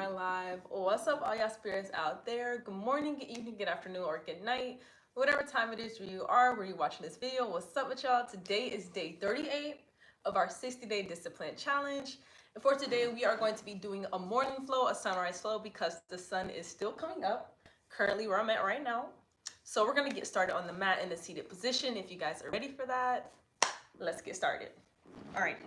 my live. What's up, all y'all spirits out there? Good morning, good evening, good afternoon, or good night. Whatever time it is where you are, where you're watching this video. What's up with y'all? Today is day 38 of our 60-day discipline challenge. And for today, we are going to be doing a morning flow, a sunrise flow, because the sun is still coming up, currently where I'm at right now. So we're gonna get started on the mat in the seated position. If you guys are ready for that, let's get started. All right.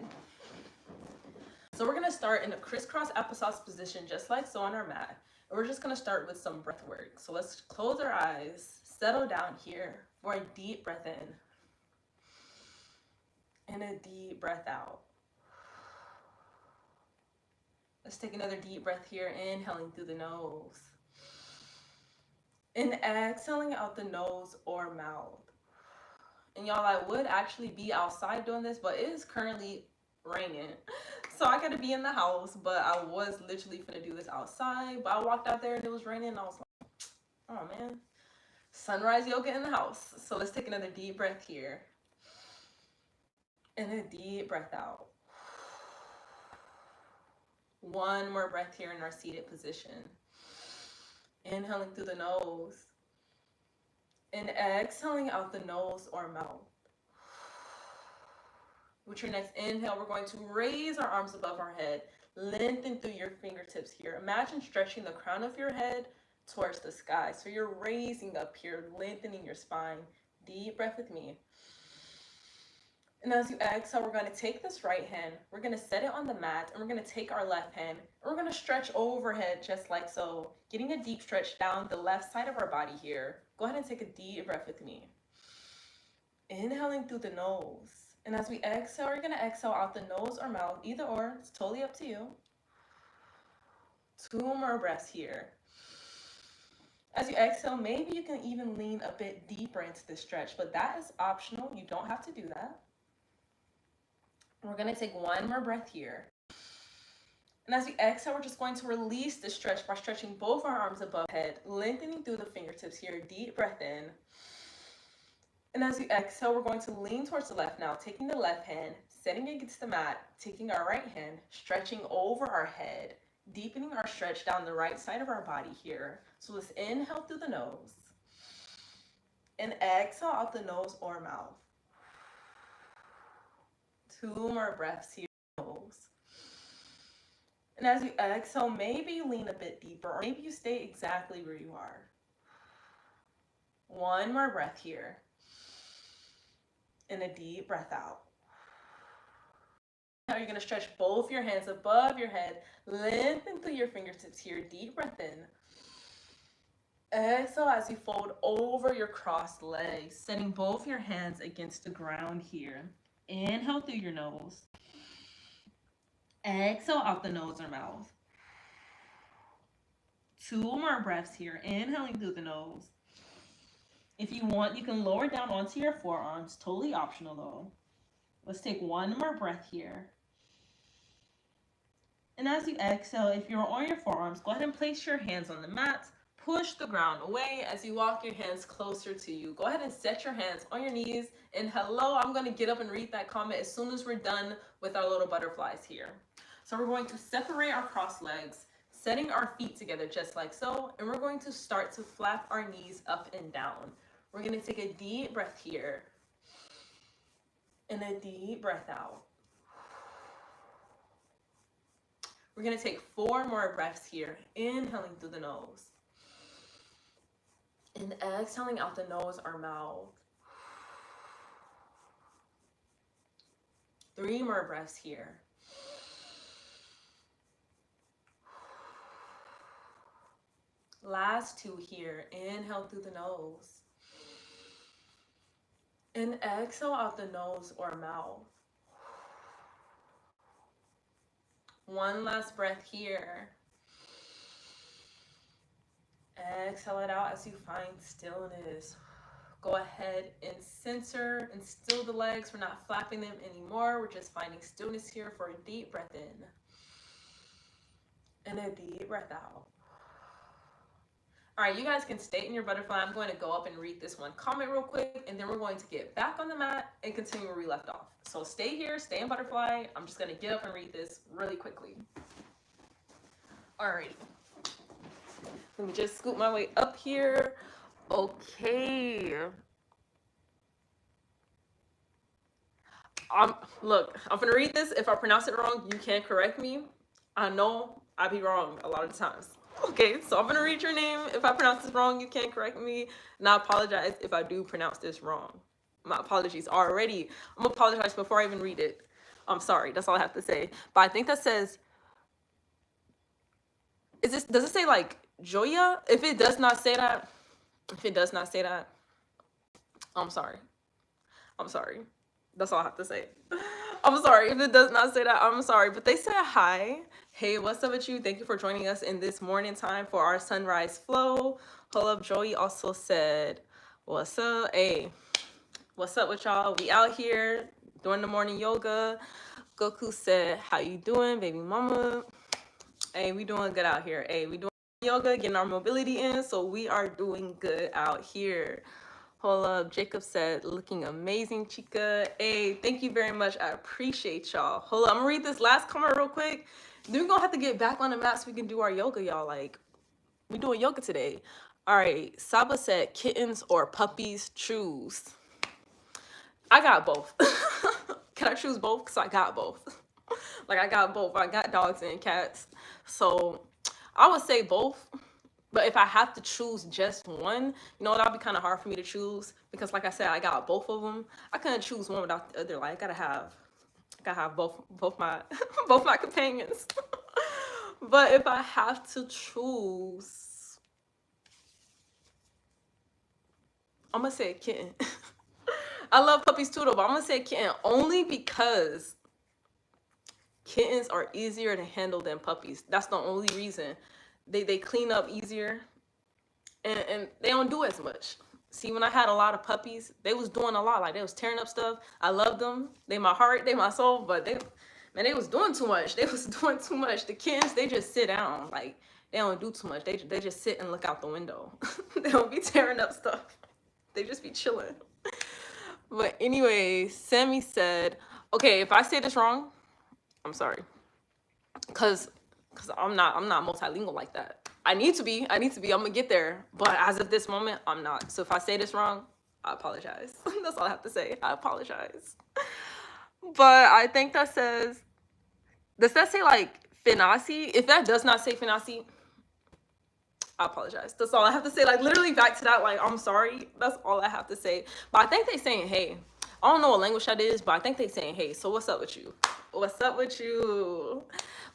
So we're gonna start in a crisscross applesauce position, just like so on our mat. And we're just gonna start with some breath work. So let's close our eyes, settle down here for a deep breath in and a deep breath out. Let's take another deep breath here, inhaling through the nose and exhaling out the nose or mouth. And y'all, I would actually be outside doing this, but it is currently raining, so I gotta be in the house. But I was literally gonna do this outside, but I walked out there and it was raining, and I was like, oh man, sunrise yoga in the house. So let's take another deep breath here and a deep breath out. One more breath here in our seated position, inhaling through the nose and exhaling out the nose or mouth. With your next inhale, we're going to raise our arms above our head, lengthen through your fingertips here. Imagine stretching the crown of your head towards the sky. So you're raising up here, lengthening your spine. Deep breath with me. And as you exhale, we're going to take this right hand, we're going to set it on the mat, and we're going to take our left hand, and we're going to stretch overhead just like so, getting a deep stretch down the left side of our body here. Go ahead and take a deep breath with me. Inhaling through the nose. And as we exhale, we're going to exhale out the nose or mouth, either or, it's totally up to you. 2 more breaths here. As you exhale, maybe you can even lean a bit deeper into the stretch, but that is optional. You don't have to do that. We're going to take 1 more breath here. And as we exhale, we're just going to release the stretch by stretching both our arms above head, lengthening through the fingertips here. Deep breath in. And as you exhale, we're going to lean towards the left now, taking the left hand, setting it against the mat, taking our right hand, stretching over our head, deepening our stretch down the right side of our body here. So let's inhale through the nose and exhale out the nose or mouth. 2 more breaths here. And as you exhale, maybe you lean a bit deeper, or maybe you stay exactly where you are. 1 more breath here. And a deep breath out. Now you're going to stretch both your hands above your head, lengthen through your fingertips here. Deep breath in. Exhale as you fold over your crossed legs, setting both your hands against the ground here. Inhale through your nose. Exhale out the nose or mouth. 2 more breaths here, inhaling through the nose. If you want, you can lower down onto your forearms, totally optional though. Let's take 1 more breath here. And as you exhale, if you're on your forearms, go ahead and place your hands on the mat. Push the ground away as you walk your hands closer to you. Go ahead and set your hands on your knees. And hello, I'm going to get up and read that comment as soon as we're done with our little butterflies here. So we're going to separate our crossed legs, setting our feet together just like so. And we're going to start to flap our knees up and down. We're going to take a deep breath here and a deep breath out. We're going to take 4 more breaths here, inhaling through the nose and exhaling out the nose or mouth. 3 more breaths here. Last 2 here, inhale through the nose and exhale out the nose or mouth. 1 last breath here. Exhale it out as you find stillness. Go ahead and center and still the legs. We're not flapping them anymore. We're just finding stillness here for a deep breath in and a deep breath out. All right, you guys can stay in your butterfly. I'm going to go up and read this one comment real quick, and then we're going to get back on the mat and continue where we left off. So stay here, stay in butterfly. I'm just going to get up and read this really quickly. Alrighty. Let me just scoot my way up here. Okay. Look, I'm gonna read this. If I pronounce it wrong, you can correct me. I know I be wrong a lot of times. Okay, so I'm gonna read your name. If I pronounce this wrong, you can correct me. And I apologize if I do pronounce this wrong. My apologies already. I'm gonna apologize before I even read it. I'm sorry. That's all I have to say. But I think that says, does it say like Joya? If it does not say that, I'm sorry. I'm sorry. That's all I have to say. I'm sorry if it does not say that. I'm sorry, but they said hi. Hey, what's up with you? Thank you for joining us in this morning time for our sunrise flow. Hold up, Joey also said, what's up? Hey, what's up with y'all? We out here doing the morning yoga. Goku said, how you doing, baby mama? Hey, we doing good out here. Hey, we doing yoga, getting our mobility in, so we are doing good out here. Hold up, Jacob said, looking amazing, chica. Hey, thank you very much. I appreciate y'all. Hold up, I'm gonna read this last comment real quick. Then we're gonna have to get back on the mat so we can do our yoga, y'all. Like, we doing yoga today. All right, Saba said, kittens or puppies, choose. I got both. Can I choose both? Because I got both. Like, I got both. I got dogs and cats. So I would say both. But if I have to choose just one, you know, that'll be kind of hard for me to choose because, like I said, I got both of them. I couldn't choose one without the other. Like, I gotta have both my both my companions. But if I have to choose, I'm gonna say a kitten. I love puppies too, though, but I'm gonna say a kitten only because kittens are easier to handle than puppies. That's the only reason. They clean up easier. And they don't do as much. See, when I had a lot of puppies, they was doing a lot. Like, they was tearing up stuff. I loved them. They my heart, they my soul, but they was doing too much. They was doing too much. The kids, they just sit down. Like, they don't do too much. They just sit and look out the window. They don't be tearing up stuff. They just be chilling. But anyway, Sammy said, okay, if I say this wrong, I'm sorry. Cause I'm not multilingual like that. I need to be. I'm gonna get there. But as of this moment, I'm not. So if I say this wrong, I apologize. That's all I have to say. I apologize. But I think that says, does that say like Finasi? If that does not say Finasi, I apologize. That's all I have to say. Like, literally back to that, like, I'm sorry. That's all I have to say. But I think they saying hey. I don't know what language that is, but I think they saying hey. So what's up with you? What's up with you?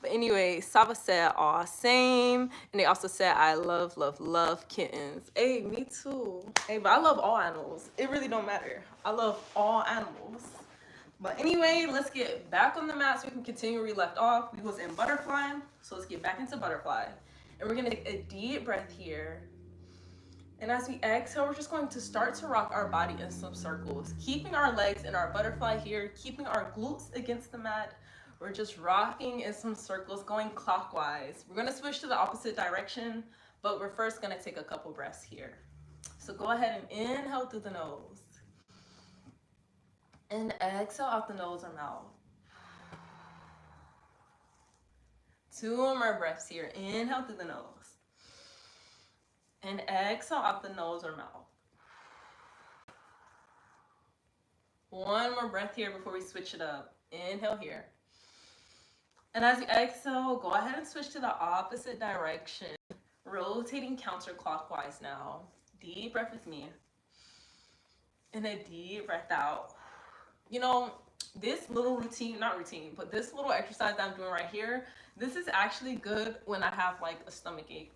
But anyway, Saba said, aw, same. And they also said, I love kittens. Hey, me too. Hey, but I love all animals. It really don't matter. I love all animals. But anyway, let's get back on the mat so we can continue where we left off. We was in butterfly. So let's get back into butterfly. And we're going to take a deep breath here. And as we exhale, we're just going to start to rock our body in some circles, keeping our legs in our butterfly here, keeping our glutes against the mat. We're just rocking in some circles, going clockwise. We're going to switch to the opposite direction, but we're first going to take a couple breaths here. So go ahead and inhale through the nose. And exhale out the nose or mouth. 2 more breaths here. Inhale through the nose. And exhale out the nose or mouth. 1 more breath here before we switch it up. Inhale here. And as you exhale, go ahead and switch to the opposite direction. Rotating counterclockwise now. Deep breath with me. And a deep breath out. You know, this little routine, not routine, but this little exercise that I'm doing right here, this is actually good when I have like a stomach ache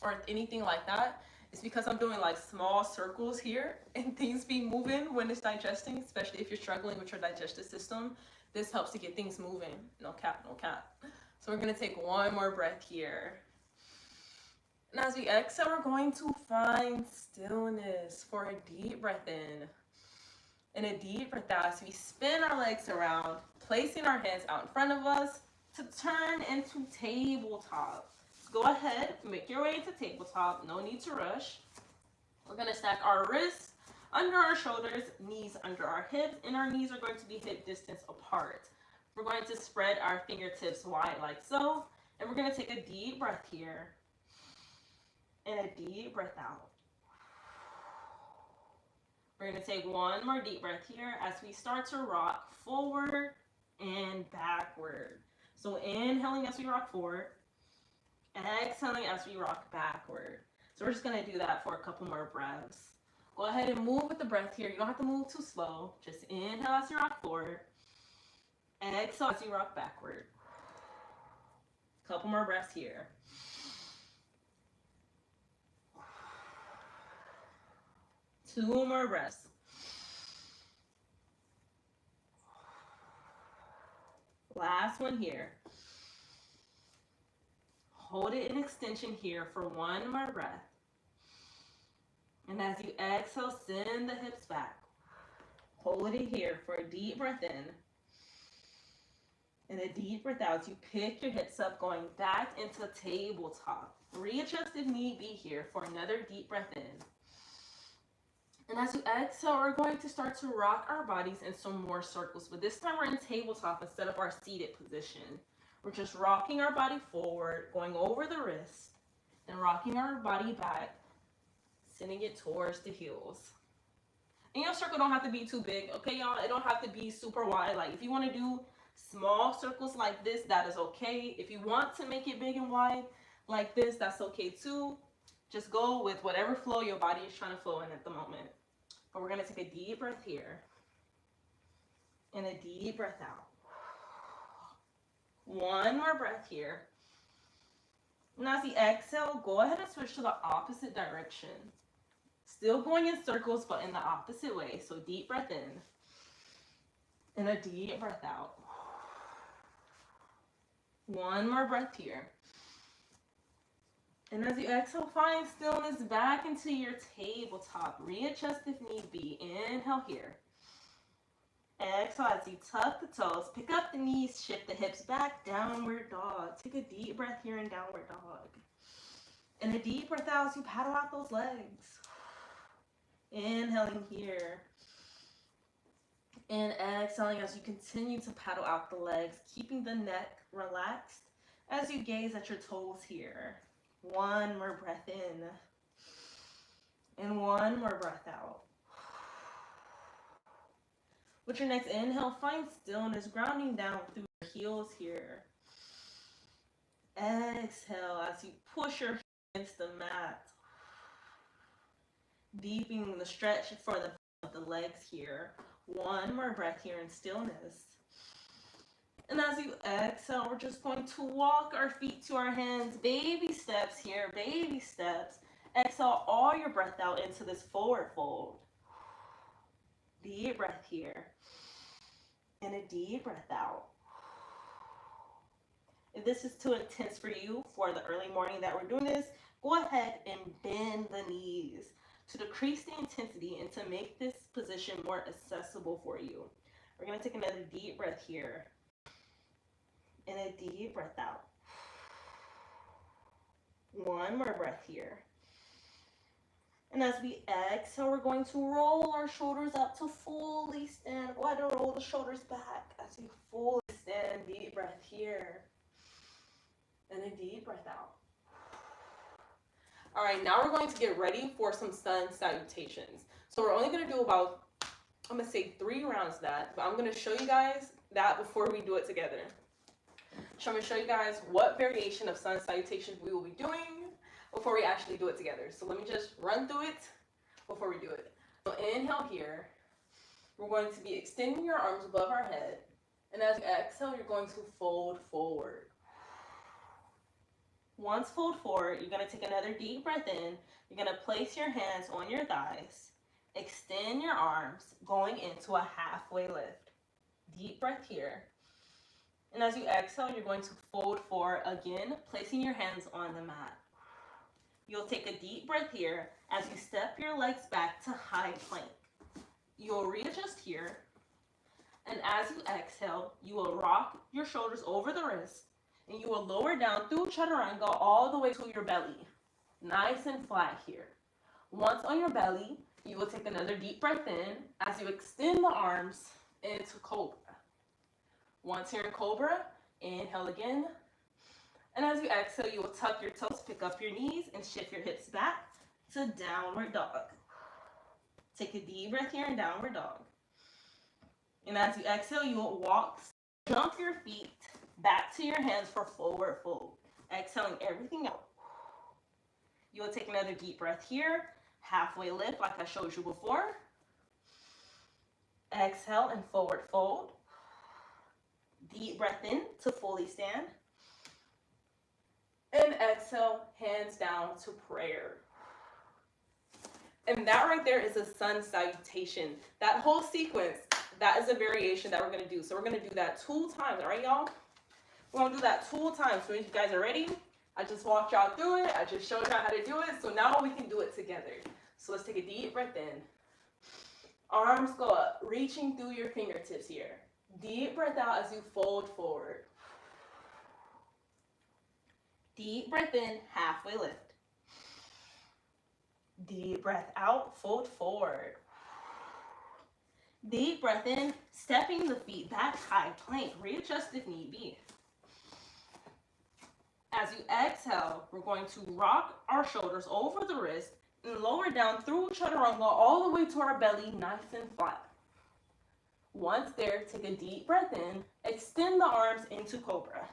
or anything like that. It's because I'm doing like small circles here and things be moving when it's digesting, especially if you're struggling with your digestive system. This helps to get things moving. No cap. So we're gonna take 1 more breath here. And as we exhale, we're going to find stillness for a deep breath in. And a deep breath out as we spin our legs around, placing our hands out in front of us to turn into tabletop. Go ahead, make your way to tabletop. No need to rush. We're going to stack our wrists under our shoulders, knees under our hips, and our knees are going to be hip distance apart. We're going to spread our fingertips wide like so, And we're going to take a deep breath here and a deep breath out. We're going to take one more deep breath here as we start to rock forward and backward. So inhaling as we rock forward, exhaling as we rock backward. So we're just going to do that for a couple more breaths. Go ahead and move with the breath here. You don't have to move too slow. Just inhale as you rock forward, exhale as you rock backward. Couple more breaths here. Two more breaths. Last one here. Hold it in extension here for one more breath. And as you exhale, send the hips back. Hold it here for a deep breath in. And a deep breath out. You pick your hips up, going back into tabletop. Readjust if need be here for another deep breath in. And as you exhale, we're going to start to rock our bodies in some more circles. But this time we're in tabletop instead of our seated position. We're just rocking our body forward, going over the wrist, and rocking our body back, sending it towards the heels. And your circle don't have to be too big, okay, y'all? It don't have to be super wide. Like, if you want to do small circles like this, that is okay. If you want to make it big and wide like this, that's okay too. Just go with whatever flow your body is trying to flow in at the moment. But we're going to take a deep breath here and a deep breath out. One more breath here. And as you exhale, go ahead and switch to the opposite direction. Still going in circles, but in the opposite way. So deep breath in and a deep breath out. One more breath here. And as you exhale, find stillness back into your tabletop. Readjust if need be. Inhale here. Exhale as you tuck the toes. Pick up the knees. Shift the hips back. Downward dog. Take a deep breath here in downward dog. And a deep breath out as you paddle out those legs. Inhaling here. And exhaling as you continue to paddle out the legs, keeping the neck relaxed as you gaze at your toes here. One more breath in. And one more breath out. With your next inhale, find stillness, grounding down through your heels here. Exhale as you push your hips against the mat. Deepening the stretch for the legs here. One more breath here in stillness. And as you exhale, we're just going to walk our feet to our hands. Baby steps here, baby steps. Exhale all your breath out into this forward fold. Deep breath here. And a deep breath out. If this is too intense for you for the early morning that we're doing this, go ahead and bend the knees to decrease the intensity and to make this position more accessible for you. We're going to take another deep breath here. And a deep breath out. One more breath here. And as we exhale, we're going to roll our shoulders up to fully stand. Go ahead and roll the shoulders back as you fully stand. Deep breath here. And a deep breath out. All right, now we're going to get ready for some sun salutations. So we're only going to do about, I'm going to say 3 rounds of that. But I'm going to show you guys that before we do it together. So I'm going to show you guys what variation of sun salutations we will be doing before we actually do it together. So let me just run through it before we do it. So inhale here. We're going to be extending your arms above our head. And as you exhale, you're going to fold forward. Once fold forward, you're going to take another deep breath in. You're going to place your hands on your thighs. Extend your arms, going into a halfway lift. Deep breath here. And as you exhale, you're going to fold forward again, placing your hands on the mat. You'll take a deep breath here as you step your legs back to high plank. You'll readjust here. And as you exhale, you will rock your shoulders over the wrist. And you will lower down through chaturanga all the way to your belly. Nice and flat here. Once on your belly, you will take another deep breath in as you extend the arms into cobra. Once here in cobra, inhale again. And as you exhale, you will tuck your toes, pick up your knees, and shift your hips back to downward dog. Take a deep breath here in downward dog. And as you exhale, you will walk, jump your feet back to your hands for forward fold. Exhaling everything out. You will take another deep breath here. Halfway lift like I showed you before. Exhale and forward fold. Deep breath in to fully stand. And exhale, hands down to prayer. And that right there is a sun salutation. That whole sequence, that is a variation that we're going to do. So we're going to do that 2 times, all right, y'all? We're going to do that 2 times. So if you guys are ready, I just walked y'all through it. I just showed y'all how to do it. So now we can do it together. So let's take a deep breath in. Arms go up, reaching through your fingertips here. Deep breath out as you fold forward. Deep breath in, halfway lift. Deep breath out, fold forward. Deep breath in, stepping the feet back, high plank. Readjust if need be. As you exhale, we're going to rock our shoulders over the wrist and lower down through chaturanga all the way to our belly, nice and flat. Once there, take a deep breath in, extend the arms into cobra.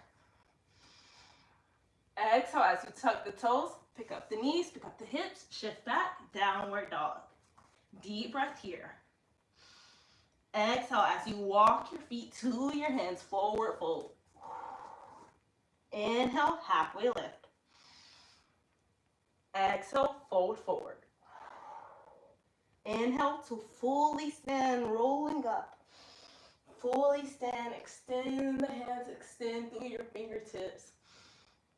Exhale as you tuck the toes, pick up the knees, pick up the hips, shift back, downward dog. Deep breath here. Exhale as you walk your feet to your hands, forward fold. Inhale, halfway lift. Exhale, fold forward. Inhale to fully stand, rolling up. Fully stand, extend the hands, extend through your fingertips.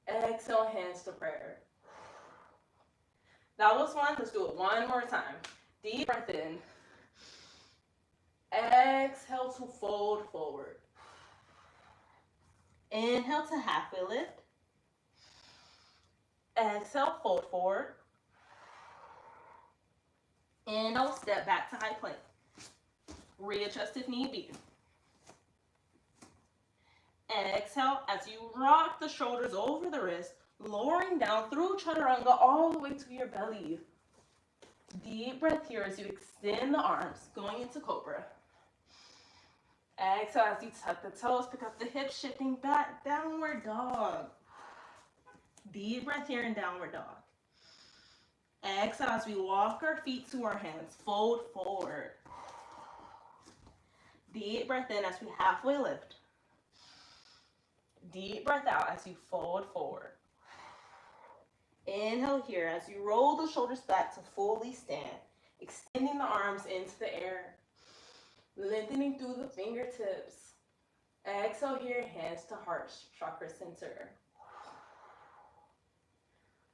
Exhale, hands to prayer. That was one. Let's do it one more time. Deep breath in. Exhale to fold forward. Inhale to halfway lift. Exhale, fold forward. Inhale, step back to high plank. Readjust if need be. Exhale as you rock the shoulders over the wrist, lowering down through chaturanga all the way to your belly. Deep breath here as you extend the arms, going into cobra. Exhale as you tuck the toes, pick up the hips, shifting back, downward dog. Deep breath here in downward dog. Exhale as we walk our feet to our hands, fold forward. Deep breath in as we halfway lift. Deep breath out as you fold forward. Inhale here as you roll the shoulders back to fully stand, extending the arms into the air, lengthening through the fingertips. Exhale here, hands to heart chakra center.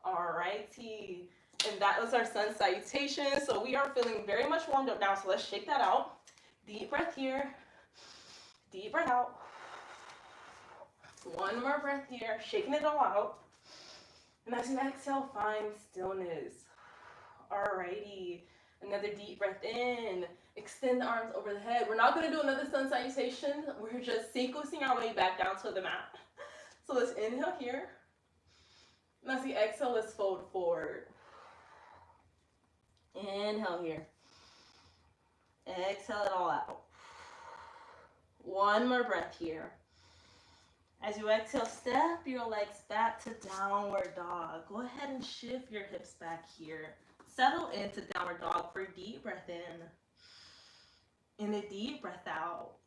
Alrighty, and that was our sun salutation. So we are feeling very much warmed up now, so let's shake that out. Deep breath here, deep breath out. One more breath here, shaking it all out. And as you exhale, find stillness. Alrighty, another deep breath in. Extend the arms over the head. We're not going to do another sun salutation. We're just sequencing our way back down to the mat. So let's inhale here. And as you exhale, let's fold forward. Inhale here. Exhale it all out. One more breath here. As you exhale, step your legs back to downward dog. Go ahead and shift your hips back here. Settle into downward dog for a deep breath in. And a deep breath out.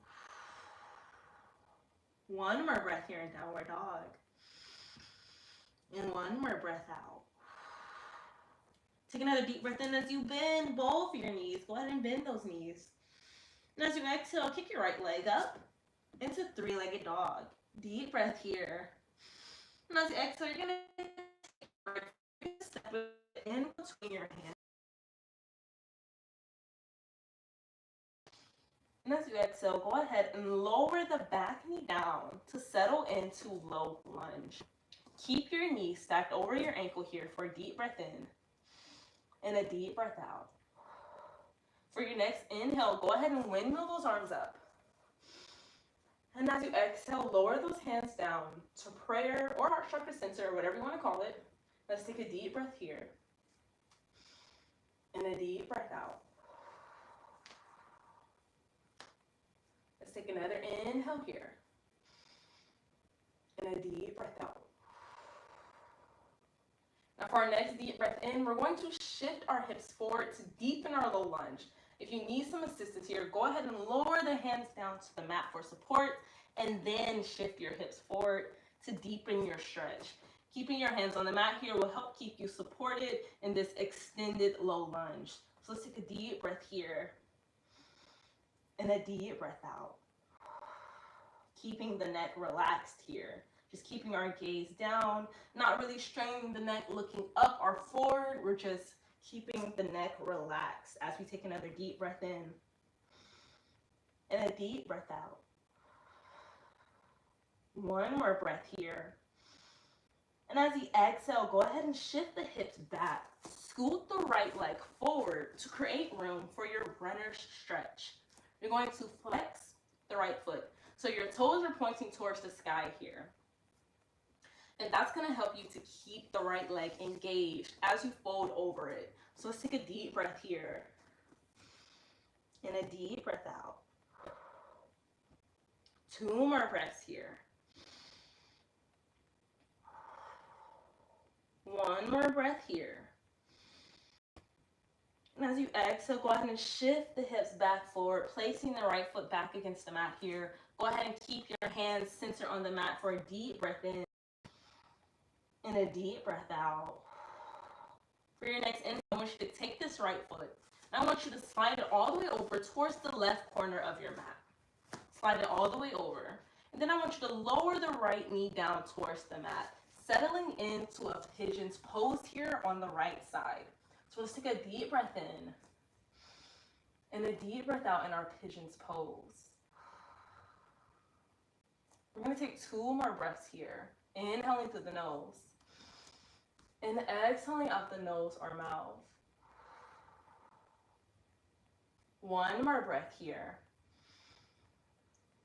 One more breath here in downward dog. And one more breath out. Take another deep breath in as you bend both your knees. Go ahead and bend those knees. And as you exhale, kick your right leg up into three-legged dog. Deep breath here. And as you exhale, you're going to step in between your hands. And as you exhale, go ahead and lower the back knee down to settle into low lunge. Keep your knee stacked over your ankle here for a deep breath in and a deep breath out. For your next inhale, go ahead and windmill those arms up. And as you exhale, lower those hands down to prayer or heart chakra center, or whatever you want to call it. Let's take a deep breath here. And a deep breath out. Let's take another inhale here. And a deep breath out. Now for our next deep breath in, we're going to shift our hips forward to deepen our low lunge. If you need some assistance here, go ahead and lower the hands down to the mat for support, and then shift your hips forward to deepen your stretch. Keeping your hands on the mat here will help keep you supported in this extended low lunge. So let's take a deep breath here, and a deep breath out. Keeping the neck relaxed here. Just keeping our gaze down, not really straining the neck, looking up or forward. We're just keeping the neck relaxed as we take another deep breath in and a deep breath out. One more breath here. And as you exhale, go ahead and shift the hips back. Scoot the right leg forward to create room for your runner's stretch. You're going to flex the right foot, so your toes are pointing towards the sky here. And that's going to help you to keep the right leg engaged as you fold over it. So let's take a deep breath here. And a deep breath out. 2 more breaths here. 1 more breath here. And as you exhale, go ahead and shift the hips back forward, placing the right foot back against the mat here. Go ahead and keep your hands centered on the mat for a deep breath in. And a deep breath out. For your next inhale, I want you to take this right foot. I want you to slide it all the way over towards the left corner of your mat. Slide it all the way over. And then I want you to lower the right knee down towards the mat, settling into a pigeon's pose here on the right side. So let's take a deep breath in and a deep breath out in our pigeon's pose. We're going to take 2 more breaths here. Inhaling through the nose. And exhaling out the nose or mouth. 1 more breath here.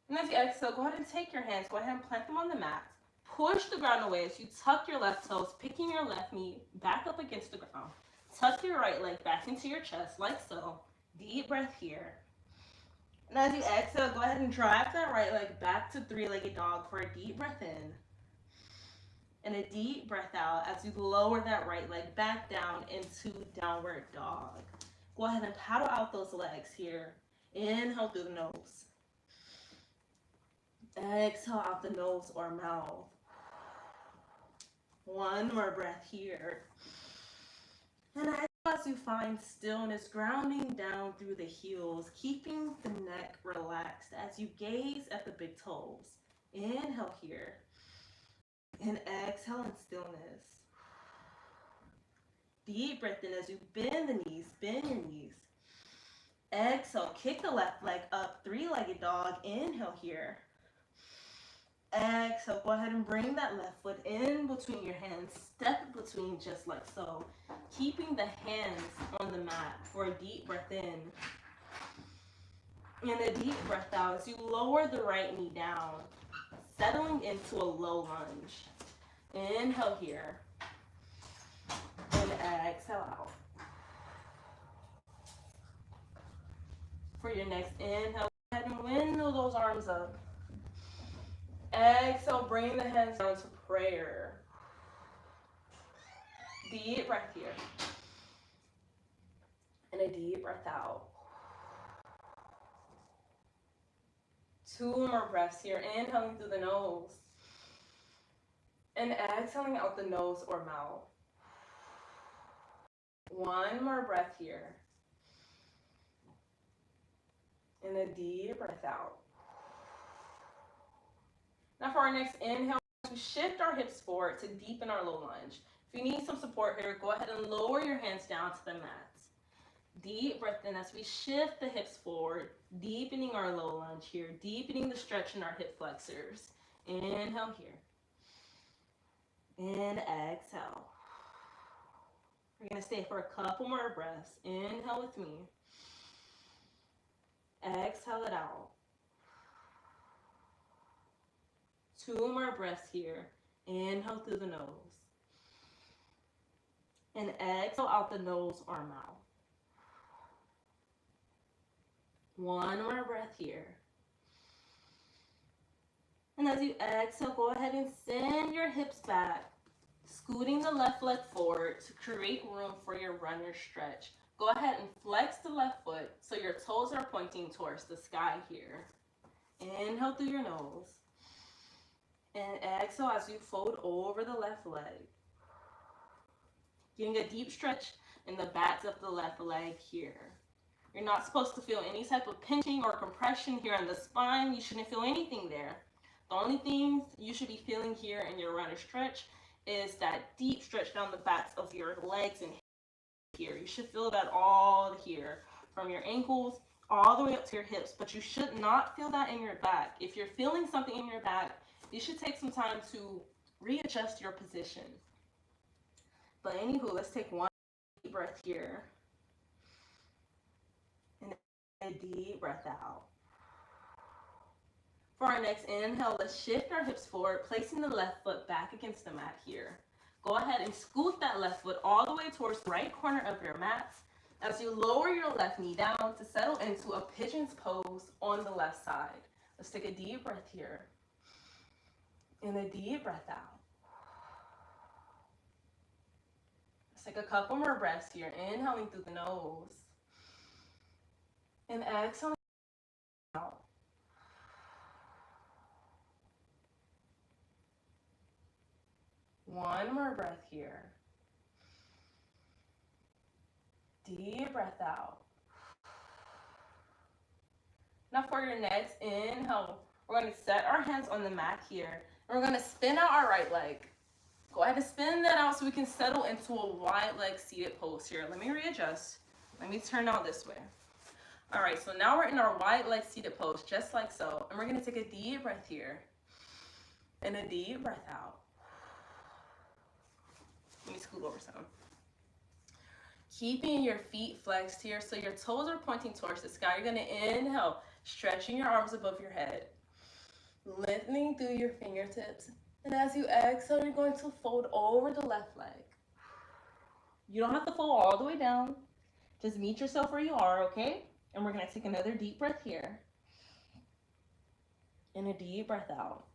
And as you exhale, go ahead and take your hands, go ahead and plant them on the mat. Push the ground away as you tuck your left toes, picking your left knee back up against the ground. Tuck your right leg back into your chest, like so. Deep breath here. And as you exhale, go ahead and drive that right leg back to 3-legged dog for a deep breath in. And a deep breath out as you lower that right leg back down into downward dog. Go ahead and paddle out those legs here. Inhale through the nose. Exhale out the nose or mouth. 1 more breath here. And as you find stillness, grounding down through the heels, keeping the neck relaxed as you gaze at the big toes. Inhale here. And exhale in stillness. Deep breath in as you bend the knees, bend your knees. Exhale, kick the left leg up, 3-legged dog. Inhale here. Exhale, go ahead and bring that left foot in between your hands. Step between just like so. Keeping the hands on the mat for a deep breath in. And a deep breath out as you lower the right knee down, settling into a low lunge. Inhale here. And exhale out. For your next inhale, go ahead and window those arms up. Exhale, bring the hands down to prayer. Deep breath here. And a deep breath out. 2 more breaths here. Inhaling through the nose. And exhaling out the nose or mouth. 1 more breath here. And a deep breath out. Now for our next inhale, to shift our hips forward to deepen our low lunge. If you need some support here, go ahead and lower your hands down to the mat. Deep breath in as we shift the hips forward, deepening our low lunge here, deepening the stretch in our hip flexors. Inhale here. And exhale. We're going to stay for a couple more breaths. Inhale with me. Exhale it out. 2 more breaths here. Inhale through the nose. And exhale out the nose or mouth. 1 more breath here. And as you exhale, go ahead and send your hips back, scooting the left leg forward to create room for your runner stretch. Go ahead and flex the left foot so your toes are pointing towards the sky here. Inhale through your nose. And exhale as you fold over the left leg. Getting a deep stretch in the backs of the left leg here. You're not supposed to feel any type of pinching or compression here in the spine. You shouldn't feel anything there. The only thing you should be feeling here in your runner stretch is that deep stretch down the backs of your legs and here. You should feel that all here, from your ankles all the way up to your hips, but you should not feel that in your back. If you're feeling something in your back, you should take some time to readjust your position. But anywho, let's take one deep breath here. And a deep breath out. For our next inhale, let's shift our hips forward, placing the left foot back against the mat here. Go ahead and scoot that left foot all the way towards the right corner of your mat as you lower your left knee down to settle into a pigeon's pose on the left side. Let's take a deep breath here. And a deep breath out. Let's take a couple more breaths here. Inhaling through the nose. And exhaling out. One more breath here. Deep breath out. Now for your next inhale, we're going to set our hands on the mat here. And we're going to spin out our right leg. Go ahead and spin that out so we can settle into a wide leg seated pose here. Let me readjust. Let me turn out this way. All right, so now we're in our wide leg seated pose, just like so. And we're going to take a deep breath here. And a deep breath out. Let me scoot over some. Keeping your feet flexed here so your toes are pointing towards the sky. You're going to inhale, stretching your arms above your head. Lengthening through your fingertips. And as you exhale, you're going to fold over the left leg. You don't have to fold all the way down. Just meet yourself where you are, okay? And we're going to take another deep breath here. And a deep breath out.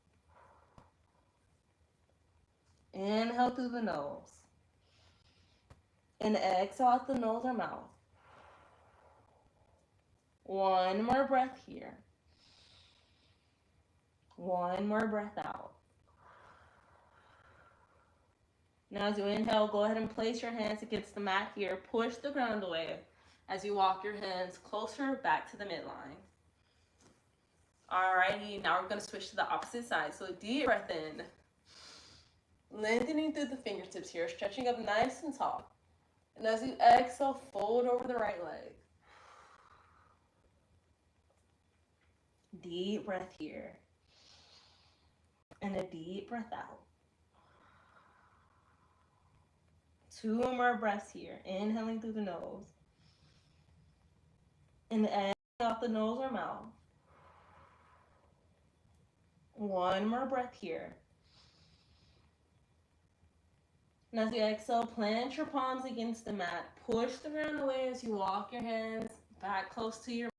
Inhale through the nose. And exhale out the nose or mouth. One more breath here. One more breath out. Now as you inhale, go ahead and place your hands against the mat here. Push the ground away as you walk your hands closer back to the midline. Alrighty, now we're going to switch to the opposite side. So deep breath in. Lengthening through the fingertips here, stretching up nice and tall. And as you exhale, fold over the right leg. Deep breath here. And a deep breath out. 2 more breaths here. Inhaling through the nose. And exhaling out the nose or mouth. 1 more breath here. And as you exhale, plant your palms against the mat. Push the ground away as you walk your hands back close to your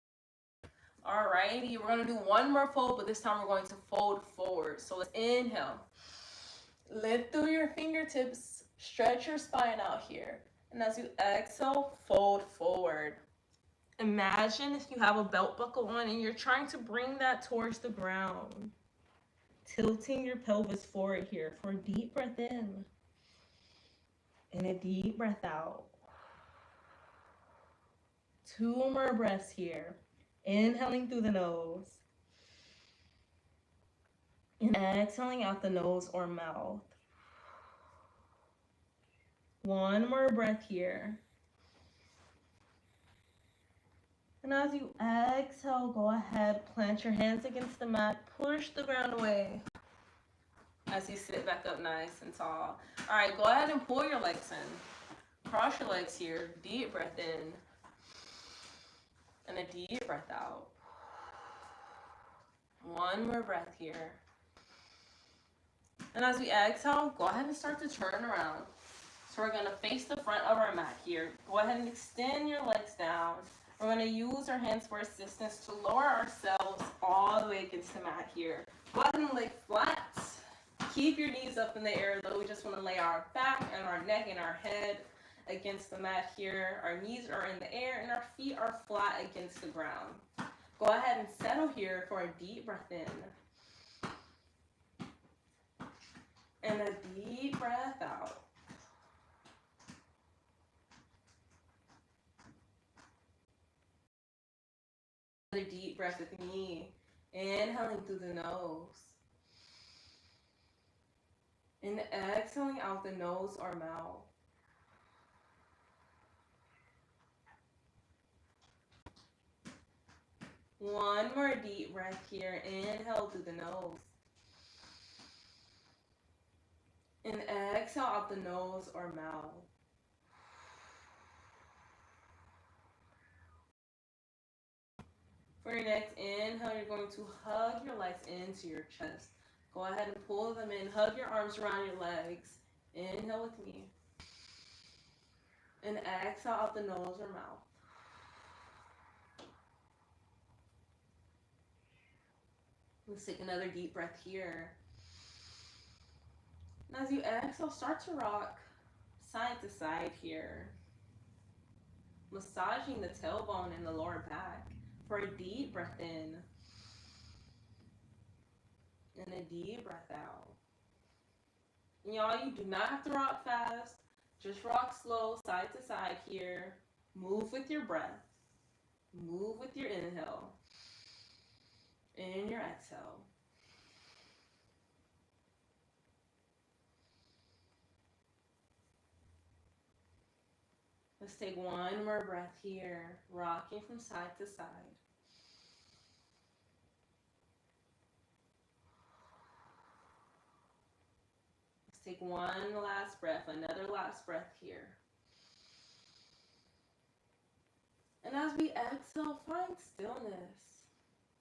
mat. Alrighty, we're going to do one more fold, but this time we're going to fold forward. So let's inhale. Lift through your fingertips. Stretch your spine out here. And as you exhale, fold forward. Imagine if you have a belt buckle on and you're trying to bring that towards the ground. Tilting your pelvis forward here for a deep breath in. And a deep breath out. 2 more breaths here. Inhaling through the nose. And exhaling out the nose or mouth. 1 more breath here. And as you exhale, go ahead, plant your hands against the mat, push the ground away. As you sit back up nice and tall. All right, go ahead and pull your legs in. Cross your legs here. Deep breath in. And a deep breath out. 1 more breath here. And as we exhale, go ahead and start to turn around. So we're gonna face the front of our mat here. Go ahead and extend your legs down. We're gonna use our hands for assistance to lower ourselves all the way against the mat here. Go ahead and lay flat. Keep your knees up in the air though. We just wanna lay our back and our neck and our head against the mat here. Our knees are in the air and our feet are flat against the ground. Go ahead and settle here for a deep breath in. And a deep breath out. Another deep breath with me. Inhaling through the nose. And exhaling out the nose or mouth. One more deep breath here. Inhale through the nose. And exhale out the nose or mouth. For your next inhale, you're going to hug your legs into your chest. Go ahead and pull them in. Hug your arms around your legs. Inhale with me. And exhale out the nose or mouth. Let's take another deep breath here. And as you exhale, start to rock side to side here. Massaging the tailbone and the lower back for a deep breath in. And a deep breath out. And y'all, you do not have to rock fast. Just rock slow, side to side here. Move with your breath. Move with your inhale. And your exhale. Let's take one more breath here, rocking from side to side. Let's take one last breath, another last breath here. And as we exhale, find stillness.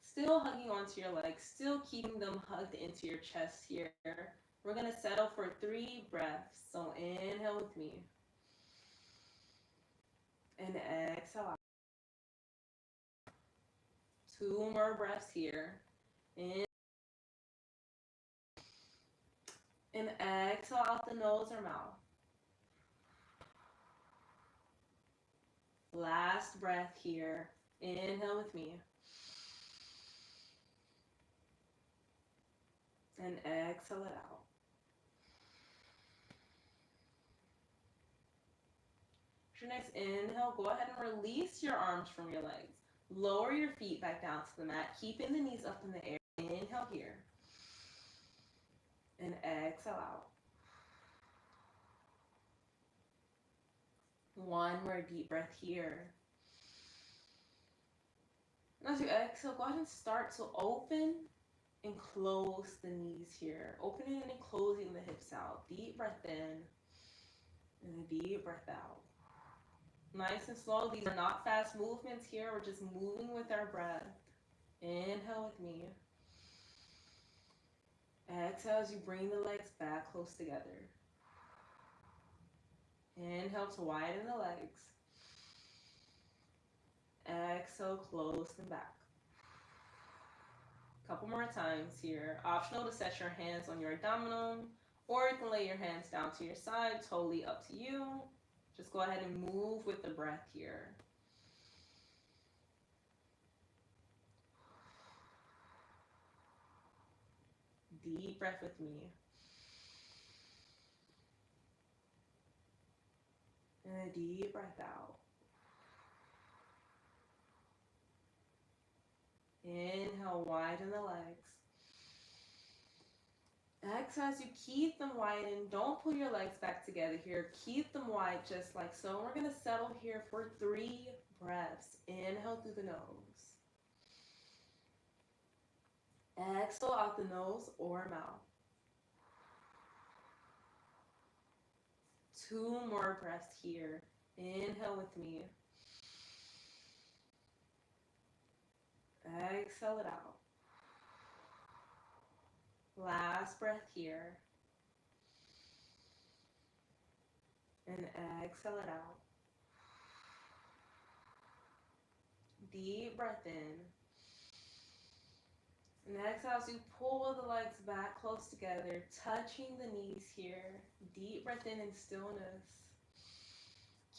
Still hugging onto your legs, still keeping them hugged into your chest here. We're going to settle for 3 breaths. So inhale with me. And exhale out. 2 more breaths here. In. And exhale out the nose or mouth. Last breath here. Inhale with me. And exhale it out. For your next inhale, go ahead and release your arms from your legs. Lower your feet back down to the mat, keeping the knees up in the air. Inhale here. And exhale out. One more deep breath here. And as you exhale, go ahead and start to open and close the knees here. Opening and closing the hips out. Deep breath in and a deep breath out. Nice and slow. These are not fast movements here. We're just moving with our breath. Inhale with me. Exhale as you bring the legs back close together. Inhale to widen the legs. Exhale, close them back. Couple more times here. Optional to set your hands on your abdominal, or you can lay your hands down to your side, totally up to you. Just go ahead and move with the breath here. Deep breath with me. And a deep breath out. Inhale, widen the legs. Exhale as you keep them widen. Don't pull your legs back together here. Keep them wide just like so. We're going to settle here for 3 breaths. Inhale through the nose. Exhale out the nose or mouth. 2 more breaths here. Inhale with me. Exhale it out. Last breath here. And exhale it out. Deep breath in. And exhale as you pull the legs back close together, touching the knees here. Deep breath in stillness.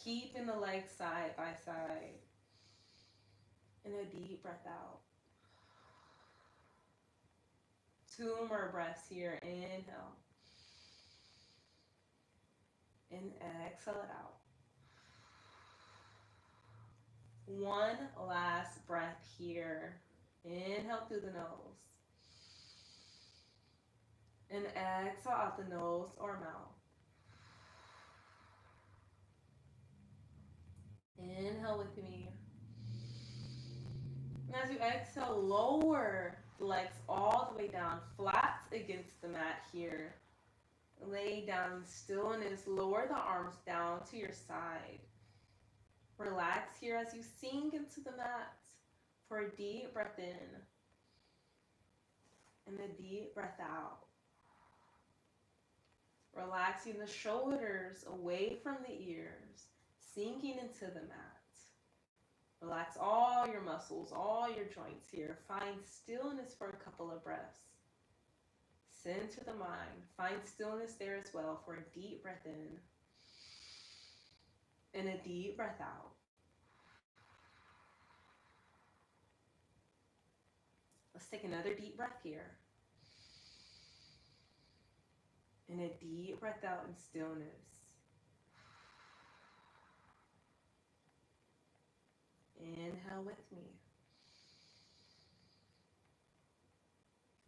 Keeping the legs side by side. And a deep breath out. 2 more breaths here. Inhale. And exhale it out. 1 last breath here. Inhale through the nose. And exhale out the nose or mouth. Inhale with me. And as you exhale, lower the legs all the way down, flat against the mat here. Lay down in stillness. Lower the arms down to your side. Relax here as you sink into the mat for a deep breath in and a deep breath out. Relaxing the shoulders away from the ears, sinking into the mat. Relax all your muscles, all your joints here. Find stillness for a couple of breaths. Center the mind. Find stillness there as well for a deep breath in and a deep breath out. Let's take another deep breath here. And a deep breath out in stillness. Inhale with me.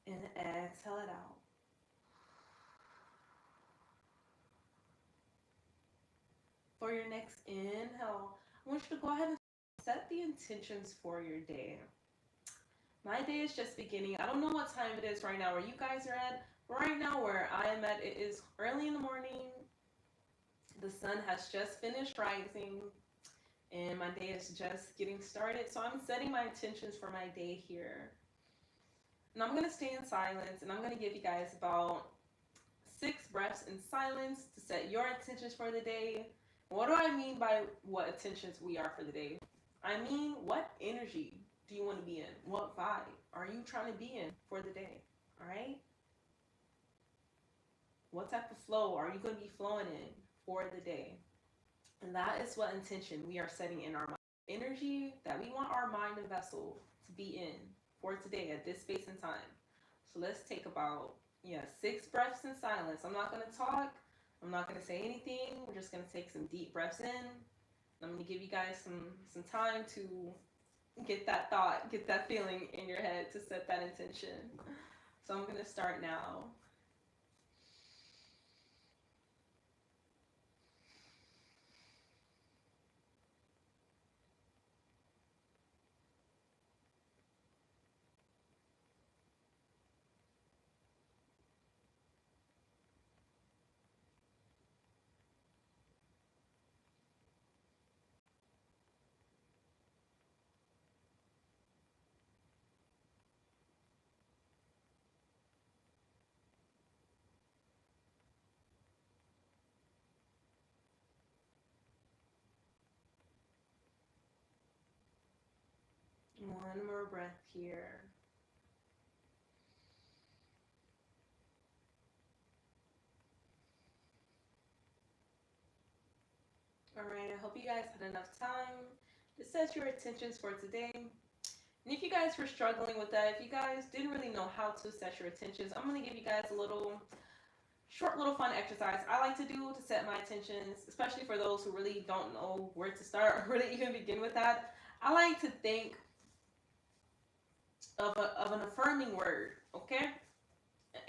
And exhale it out. For your next inhale, I want you to go ahead and set the intentions for your day. My day is just beginning. I don't know what time it is right now where you guys are at. Right now where I am at, it is early in the morning. The sun has just finished rising and my day is just getting started. So I'm setting my intentions for my day here. And I'm going to stay in silence and I'm going to give you guys about 6 breaths in silence to set your intentions for the day. What do I mean by what intentions we are for the day? I mean, what energy do you want to be in? What vibe are you trying to be in for the day? All right? What type of flow are you going to be flowing in for the day? And that is what intention we are setting in our mind. Energy that we want our mind and vessel to be in for today at this space and time. So let's take about 6 breaths in silence. I'm not going to talk. I'm not going to say anything. We're just going to take some deep breaths in. I'm going to give you guys some time to get that thought, get that feeling in your head to set that intention. So I'm going to start now. One more breath here. Alright, I hope you guys had enough time to set your intentions for today. And if you guys were struggling with that, if you guys didn't really know how to set your intentions, I'm going to give you guys a short little fun exercise I like to do to set my intentions, especially for those who really don't know where to start or really even begin with that. I like to think of an affirming word, okay?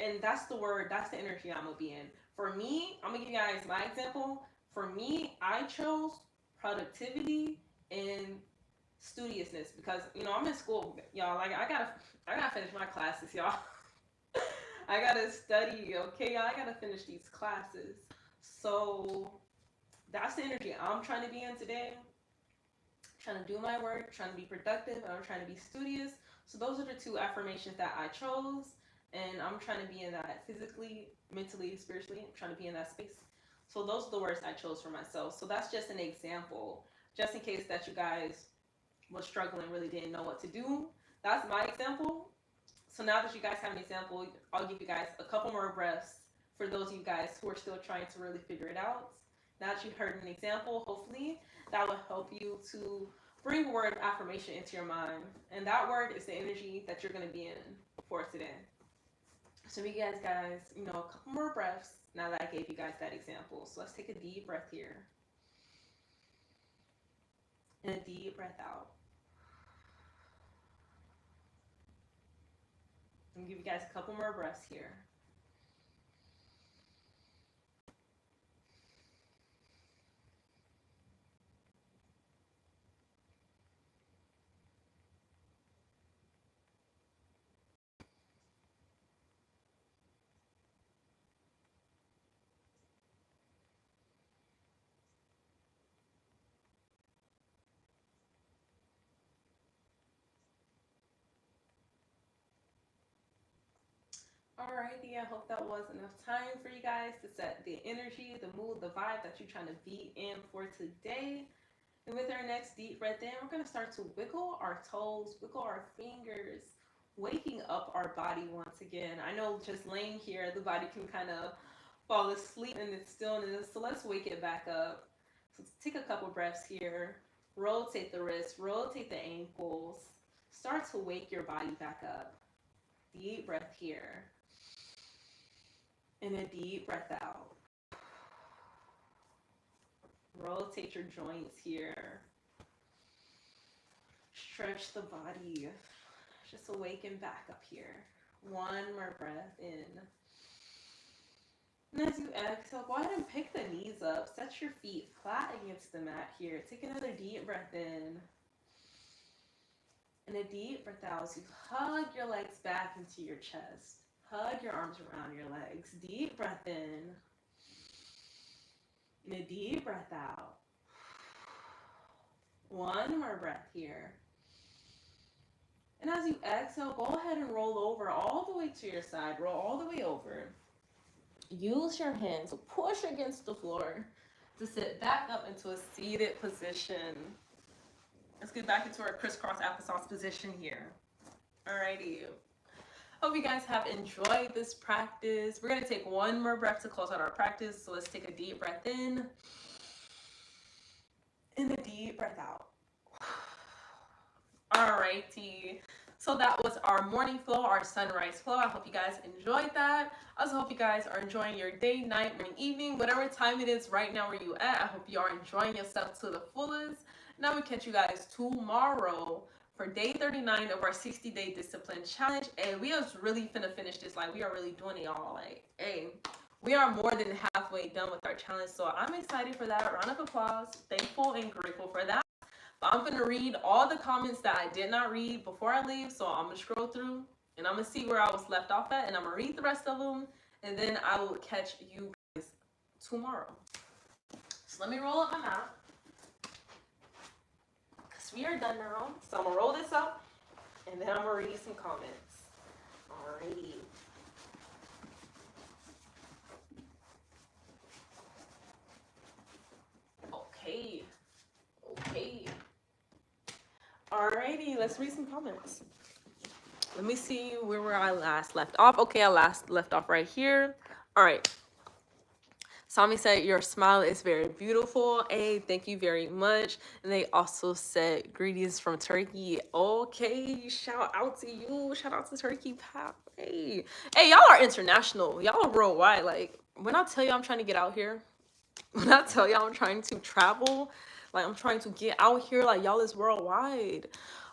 And that's the word, that's the energy I'm going to be in. For me, I'm going to give you guys my example. For me, I chose productivity and studiousness because I'm in school, y'all. Like I gotta finish my classes, y'all. I gotta study, okay, y'all. I gotta finish these classes. So that's the energy I'm trying to be in today. Trying to do my work, trying to be productive, and I'm trying to be studious. So those are the 2 affirmations that I chose, and I'm trying to be in that physically, mentally, spiritually. I'm trying to be in that space. So those are the words I chose for myself. So that's just an example, just in case that you guys was struggling, really didn't know what to do. That's my example. So now that you guys have an example, I'll give you guys a couple more breaths for those of you guys who are still trying to really figure it out. Now that you've heard an example, hopefully that will help you to bring a word of affirmation into your mind. And that word is the energy that you're going to be in for today. So you guys, a couple more breaths now that I gave you guys that example. So let's take a deep breath here. And a deep breath out. I'm going to give you guys a couple more breaths here. Alrighty, I hope that was enough time for you guys to set the energy, the mood, the vibe that you're trying to be in for today. And with our next deep breath in, we're going to start to wiggle our toes, wiggle our fingers, waking up our body once again. I know just laying here, the body can kind of fall asleep in its stillness, so let's wake it back up. So take a couple breaths here, rotate the wrists, rotate the ankles, start to wake your body back up. Deep breath here. And a deep breath out. Rotate your joints here. Stretch the body. Just awaken back up here. One more breath in. And as you exhale, go ahead and pick the knees up. Set your feet flat against the mat here. Take another deep breath in. And a deep breath out as you hug your legs back into your chest. Hug your arms around your legs. Deep breath in. And a deep breath out. One more breath here. And as you exhale, go ahead and roll over all the way to your side. Roll all the way over. Use your hands to push against the floor to sit back up into a seated position. Let's get back into our crisscross applesauce position here. Alrighty. Hope you guys have enjoyed this practice. We're going to take one more breath to close out our practice. So let's take a deep breath in. And a deep breath out. Alrighty. So that was our morning flow, our sunrise flow. I hope you guys enjoyed that. I also hope you guys are enjoying your day, night, morning, evening, whatever time it is right now where you at. I hope you are enjoying yourself to the fullest. Now we catch you guys tomorrow for day 39 of our 60-day discipline challenge. And we are really finna finish this. Like, we are really doing it, y'all. Like, hey, we are more than halfway done with our challenge. So I'm excited for that. Round of applause. Thankful and grateful for that. But I'm gonna read all the comments that I did not read before I leave. So I'm gonna scroll through and I'm gonna see where I was left off at. And I'm gonna read the rest of them. And then I will catch you guys tomorrow. So let me roll up my map. We are done now, so I'm gonna roll this up and then I'm gonna read some comments. Alrighty. Okay. Alrighty, let's read some comments. Let me see where I last left off. Okay, I last left off right here. Alright. Sami said, your smile is very beautiful. Hey, thank you very much. And they also said, greetings from Turkey. Okay, shout out to you. Shout out to Turkey, pal. Hey, y'all are international. Y'all are worldwide. Like, when I tell you I'm trying to get out here, when I tell y'all I'm trying to travel, like, I'm trying to get out here, like, y'all is worldwide.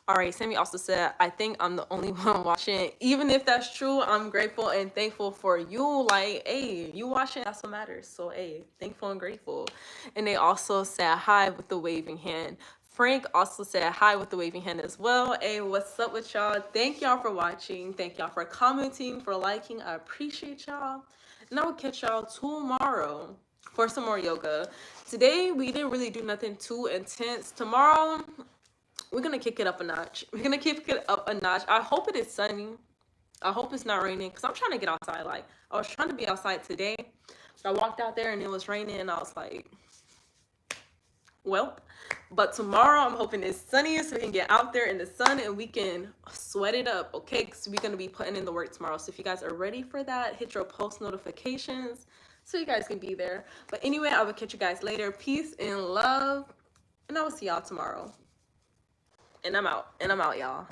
All right, Sammy also said, I think I'm the only one watching. Even if that's true, I'm grateful and thankful for you. Like, hey, you watching, that's what matters. So, hey, thankful and grateful. And they also said hi with the waving hand. Frank also said hi with the waving hand as well. Hey, what's up with y'all? Thank y'all for watching. Thank y'all for commenting, for liking. I appreciate y'all. And I will catch y'all tomorrow for some more yoga. Today, we didn't really do nothing too intense. Tomorrow, we're gonna kick it up a notch. We're gonna kick it up a notch. I hope it is sunny. I hope it's not raining because I'm trying to get outside. Like, I was trying to be outside today, but I walked out there and it was raining and I was like, well, but tomorrow I'm hoping it's sunny so we can get out there in the sun and we can sweat it up, okay? Because we're going to be putting in the work tomorrow. So if you guys are ready for that, hit your post notifications so you guys can be there. But anyway, I will catch you guys later. Peace and love, and I will see y'all tomorrow. And I'm out, y'all.